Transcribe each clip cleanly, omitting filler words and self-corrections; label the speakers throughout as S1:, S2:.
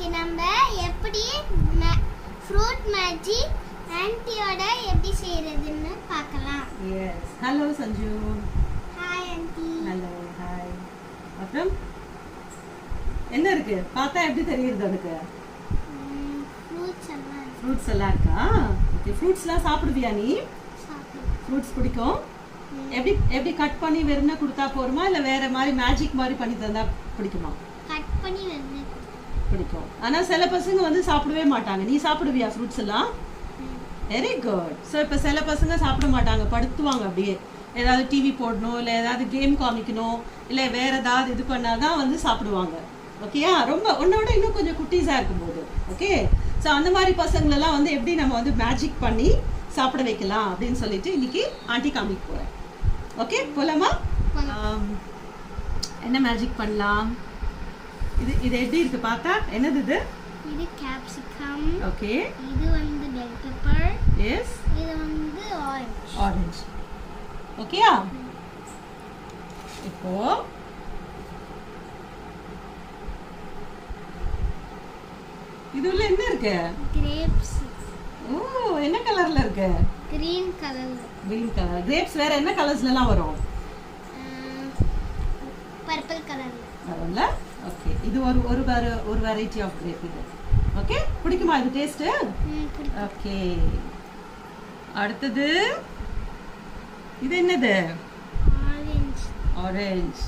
S1: இன்னைக்கு நம்ம எப்படி ஃப்ரூட் மேஜிக் ஆன்ட்டியோட எப்படி செய்யறதுன்னு பார்க்கலாம்.
S2: Yes. Hello Sanju.
S1: Hi aunty.
S2: Hello hi. அப்புறம் என்ன இருக்கு? பார்த்தா எப்படி தெரியுது உனக்கு? ஃப்ரூட்ஸ் எல்லாம் இருக்கா? ஓகே. ஃப்ரூட்ஸ்லாம் சாப்பிடுவியா நீ? ஃப்ரூட்ஸ் பிடிக்கும். எப்படி எப்படி கட் பண்ணி வெறும்னா கொடுத்தா போருமா இல்ல வேற மாதிரி மேஜிக் மாதிரி பண்ணி தந்தா பிடிக்குமா?
S1: கட் பண்ணி வெறும்னா
S2: பிடிக்கும். ஆனா சில பசங்க வந்து சாப்பிடவே மாட்டாங்க. நீ சாப்பிடுவியா ஃப்ரூட்ஸ் எல்லாம்? Very good. ஸோ இப்போ சில பசங்க சாப்பிட மாட்டாங்க, படுத்துவாங்க அப்படியே. ஏதாவது டிவி போடணும் இல்லை ஏதாவது கேம் காமிக்கணும் இல்லை வேற ஏதாவது இது பண்ணாதான் வந்து சாப்பிடுவாங்க. ஓகேயா? ரொம்ப உன்னோட இன்னும் கொஞ்சம் குட்டீஸாக இருக்கும்போது. ஓகே. ஸோ அந்த மாதிரி பசங்களெல்லாம் வந்து எப்படி நம்ம வந்து மேஜிக் பண்ணி சாப்பிட வைக்கலாம் அப்படின்னு சொல்லிட்டு இன்னைக்கு ஆண்டி காமிக்க போகிறேன். ஓகே, போலாமா? என்ன மேஜிக் பண்ணலாம்? இது இது எப்படி இருக்கு பார்த்தா? என்னது இது?
S1: இது கேப்சிகம்.
S2: ஓகே.
S1: இது வந்து பெல் பெப்பர்.
S2: எஸ்.
S1: இது வந்து ஆரஞ்சு.
S2: ஆரஞ்சு. ஓகேயா? இப்போ இது உள்ள என்ன இருக்கு?
S1: கிரேப்ஸ்.
S2: ஓ, என்ன கலர்ல இருக்கு?
S1: கிரீன் கலர்ல.
S2: Green colour. கிரேப்ஸ் வேற என்ன கலர்ஸ்ல எல்லாம் வரும்?
S1: பர்பிள் கலர்ல
S2: வரும்ல? ஓகே. இது ஒரு வெரைட்டி ஆஃப் கிரேப் இது. ஓகே, பிடிக்குமா இது டேஸ்ட்? ஓகே. அடுத்தது இது என்னது?
S1: ஆரஞ்சு.
S2: ஆரஞ்சு.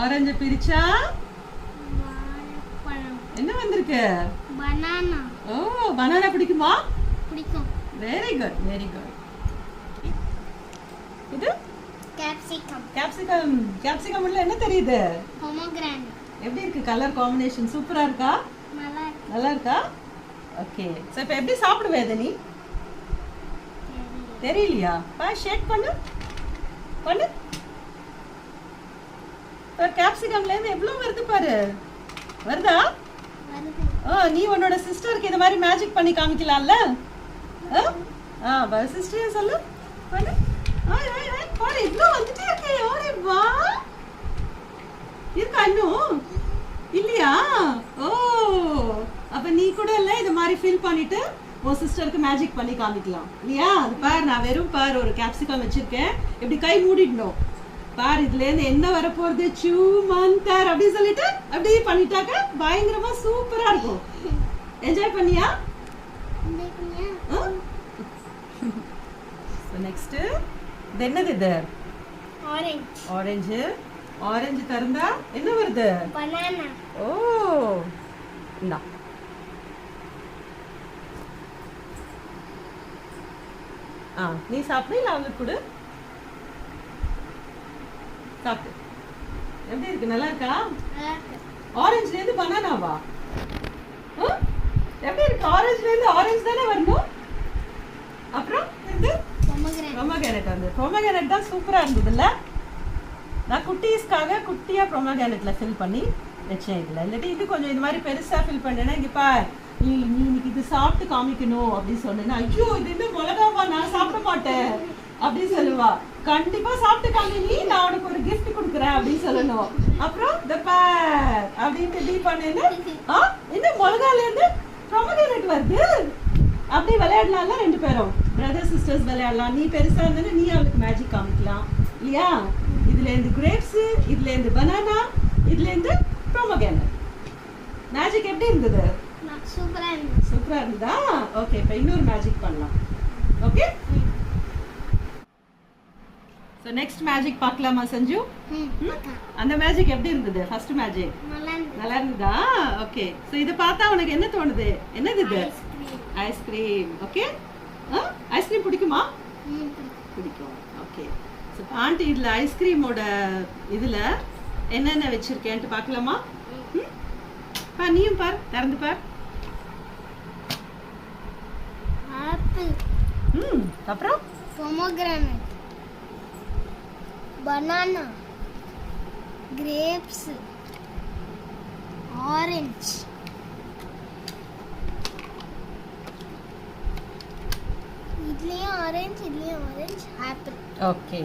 S2: ஆரஞ்சு பிரிச்சா
S1: வாழைப்பழம்.
S2: என்ன வந்திருக்கு?
S1: பனானா.
S2: ஓ, பனானா பிடிக்குமா?
S1: பிடிக்கும்.
S2: Very good, very good. இது
S1: கேப்சிகம்.
S2: கேப்சிகம். கேப்சிகம் உள்ள என்ன தெரியுது?
S1: பொமோகிரானேட்.
S2: எப்படி இருக்கு கலர் காம்பினேஷன்? சூப்பரா இருக்கா?
S1: நல்லா இருக்கு.
S2: நல்லா இருக்கா? ஓகே. சோ இப்போ எப்படி சாப்பிடுவே இத நீ? தெரியலையா? பா ஷேக் பண்ணு. பண்ணு. கேப்சிகம்ல இருந்து எவ்வளவு வருது பாரு. வருதா?
S1: வருது.
S2: நீ உன்னோட சிஸ்டருக்கு இந்த மாதிரி மேஜிக் பண்ணி காமிக்கலாம்ல? பா சிஸ்டர் சொல்லு. பண்ணு. பாரு இவ்வளவு வந்துட்டே இருக்கே. ஓரே வா. இருக்கா இன்னும்? இல்லையா? ஓ, அப்ப நீ கூட இல்ல இந்த மாதிரி ஃபீல் பண்ணிட்டு உன் சிஸ்டருக்கு மேஜிக் பண்ணி காமிக்கலாம் இல்லையா? அது பாரு, நான் வெறும் பாரு ஒரு கேப்சிகம் வச்சிருக்கேன். இப்படி கை மூடிடணும். பாரு இதுல இருந்து என்ன வர போறது? சூமந்தர் அப்படி சொல்லிட்டு அப்படியே பண்ணிட்டாக்க பயங்கரமா சூப்பரா இருக்கும். என்ஜாய் பண்ணியா? நெக்ஸ்ட் இது என்னது? இது
S1: ஆரஞ்சு.
S2: ஆரஞ்சு. ஆரஞ்சு திறந்தா என்ன வருது?
S1: பனானா.
S2: ஓ, இந்தா. நீ சாப்பிடு இல்ல அவங்களுக்கு கொடு. சாப்பிடு. எப்படி இருக்கு? நல்லா இருக்கா?
S1: நல்லா இருக்கு.
S2: ஆரஞ்சுல இருந்து பனானாவா? எப்படி இருக்கு? ஆரஞ்சுல இருந்து ஆரஞ்சு தானே வரணும். அப்புறம் இது பொமோகிரானேட். வந்து பொமோகிரானேட் தான் சூப்பரா இருந்ததுல்ல? நான் குட்டீஸ்க்காக குட்டியா பொமோகிரானேட்ல ஃபில் பண்ணி வச்சேன் இதுல. இல்லாட்டி இது கொஞ்சம் இது மாதிரி பெருசா ஃபில் பண்ணேன்னா இங்க பார், நீ இன்னைக்கு இது சாப்பிட்டு காமிக்கணும் அப்படின்னு சொன்னேன்னா ஐயோ இது என்ன மிளகாவா, நான் சாப்பிட மாட்டேன் அப்படின்னு சொல்லுவா. கண்டிப்பா சாப்பிட்டு காமி, நீ நான் உனக்கு ஒரு கிஃப்ட் கொடுக்குறேன் அப்படின்னு சொல்லணும். அப்புறம் இந்த பார் அப்படின்ட்டு டீ பண்ணேன்னு என்ன மிளகால இருந்து பொமோகிரானேட் வருது. அப்படி விளையாடலாம்ல ரெண்டு பேரும், பிரதர் சிஸ்டர்ஸ் விளையாடலாம். நீ பெருசா இருந்தா நீ அவளுக்கு மேஜிக் காமிக்கலாம் இல்லையா? இதுல இருந்து கிரேப்ஸ், இதுல இருந்து பனானா, இதுல இருந்து பொமோகிரானேட். மேஜிக் எப்படி இருந்தது?
S1: சூப்பரா இருந்தது.
S2: சூப்பரா இருந்ததா? ஓகே, இப்போ இன்னொரு மேஜிக் பண்ணலாம். ஓகே. சோ நெக்ஸ்ட் மேஜிக் பார்க்கலாமா சஞ்சு? அந்த மேஜிக் எப்படி இருந்தது? ஃபர்ஸ்ட் மேஜிக் நல்லா இருந்ததா? ஓகே. சோ இத பார்த்தா உனக்கு என்ன தோணுது? என்னது இது? ஐஸ்கிரீம். ஓகே. ஐஸ்கிரீம் பிடிக்குமா? பிடிக்கும். ஓகே. சோ ஆண்டி இதுல ஐஸ்கிரீமோட இதுல என்னென்ன வச்சிருக்கேன்ட்டு பார்க்கலாமா? பா நீயும் பார், திறந்து பார்.
S1: ஆப்பிள்.
S2: அப்புறம்
S1: பொமோகிரானேட், பனானா, கிரேப்ஸ், ஆரஞ்சு, இதுலயும் ஆரஞ்சு, இதுலயும் orange, apple.
S2: Okay.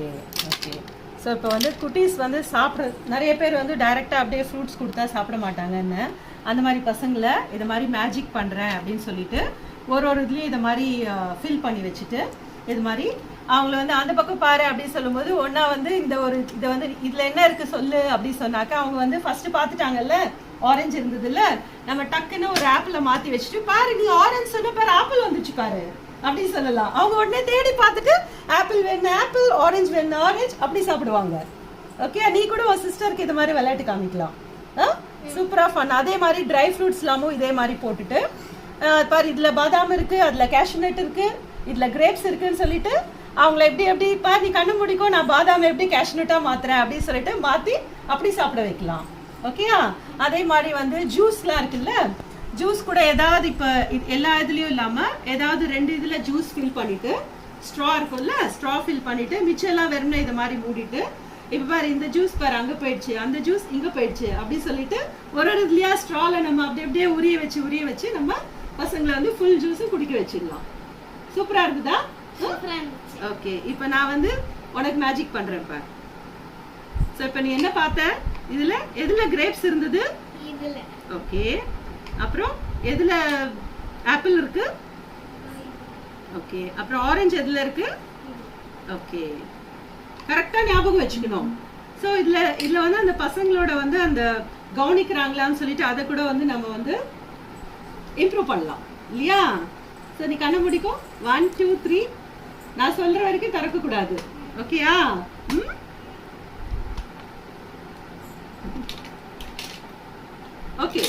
S2: Okay. So இப்போ வந்து குட்டீஸ் வந்து சாப்பிட்ற நிறைய பேர் வந்து டைரெக்டாக அப்படியே ஃப்ரூட்ஸ் கொடுத்தா சாப்பிட மாட்டாங்கன்னு, அந்த மாதிரி பசங்களை இதை மாதிரி மேஜிக் பண்ணுறேன் அப்படின்னு சொல்லிட்டு ஒரு இதுலேயும் இதை மாதிரி ஃபில் பண்ணி வச்சுட்டு இது மாதிரி அவங்கள வந்து அந்த பக்கம் பாரு அப்படின்னு சொல்லும்போது ஒன்றா வந்து இதை வந்து இதில் என்ன இருக்குது சொல்லு அப்படின்னு சொன்னாக்கா அவங்க வந்து ஃபஸ்ட்டு பார்த்துட்டாங்கல்ல ஆரஞ்சு இருந்ததுல்ல, நம்ம டக்குன்னு ஒரு ஆப்பிளை மாற்றி வச்சுட்டு பாரு நீ ஆரஞ்சு சொன்ன பாரு ஆப்பிள் வந்துச்சு பாரு அப்படின்னு சொல்லலாம். அவங்க உடனே தேடி பார்த்துட்டு ஆப்பிள் வேணும் ஆப்பிள், ஆரஞ்சு வேணும் ஆரஞ்சு அப்படி சாப்பிடுவாங்க. ஓகே, நீ கூட உன் சிஸ்டருக்கு இது மாதிரி விளையாட்டு காமிக்கலாம். சூப்பராக ஃபன். அதே மாதிரி ட்ரை ஃப்ரூட்ஸ் எல்லாமும் இதே மாதிரி போட்டுட்டு பாரு இதில் பாதாம் இருக்குது, அதில் கேஷ்யூநட் இருக்குது, இதில் கிரேப்ஸ் இருக்குன்னு சொல்லிட்டு அவங்கள எப்படி பாரு நீ கண்ணு முடிக்கும் நான் பாதாம் எப்படி கேஷ்யூநட்டாக மாற்றுறேன் அப்படின்னு சொல்லிட்டு மாற்றி அப்படி சாப்பிட வைக்கலாம். ஓகேயா? அதே மாதிரி வந்து ஜூஸ்லாம் இருக்குல்ல, ஜூஸ் கூட ஏதாவது இப்போ எல்லா இதுலேயும் இல்லாமல் ஏதாவது 2 இதில் ஜூஸ் ஃபில் பண்ணிவிட்டு ஸ்ட்ரா இருக்கும்ல ஸ்ட்ரா ஃபில் பண்ணிவிட்டு மிச்சம்லாம் வெறும்னா இதை மாதிரி மூடிட்டு இப்போ பாரு இந்த ஜூஸ் பாரு அங்கே போயிடுச்சு, அந்த ஜூஸ் இங்கே போயிடுச்சு அப்படின்னு சொல்லிட்டு ஒரு இதுலையா ஸ்ட்ராவில் நம்ம அப்படியே உரிய வச்சு நம்ம பசங்களை வந்து ஃபுல் ஜூஸும் குடிக்க வச்சிடலாம். சூப்பராக இருக்குதா? ஓகே, இப்போ நான் வந்து உனக்கு மேஜிக் பண்ணுறேன் பாரு. ஸோ இப்போ நீ என்ன பார்த்த? எதில் கிரேப்ஸ் இருந்தது? ஓகே, அப்புறம் எதில் ஆப்பிள் இருக்கு? ஓகே, அப்புறம் ஆரஞ்சு எதில் இருக்கு? ஓகே, கரெக்டாக ஞாபகம் வச்சுக்கணும். ஸோ இதில் வந்து அந்த பசங்களோட வந்து அந்த கவனிக்கிறாங்களான்னு சொல்லிட்டு அதை கூட வந்து நம்ம வந்து இம்ப்ரூவ் பண்ணலாம் இல்லையா? ஸோ நீ கண்ணை முடிக்கும் 1 2 3 நான் சொல்ற வரைக்கும் திறக்கக்கூடாது. ஓகேயா? ஓகே,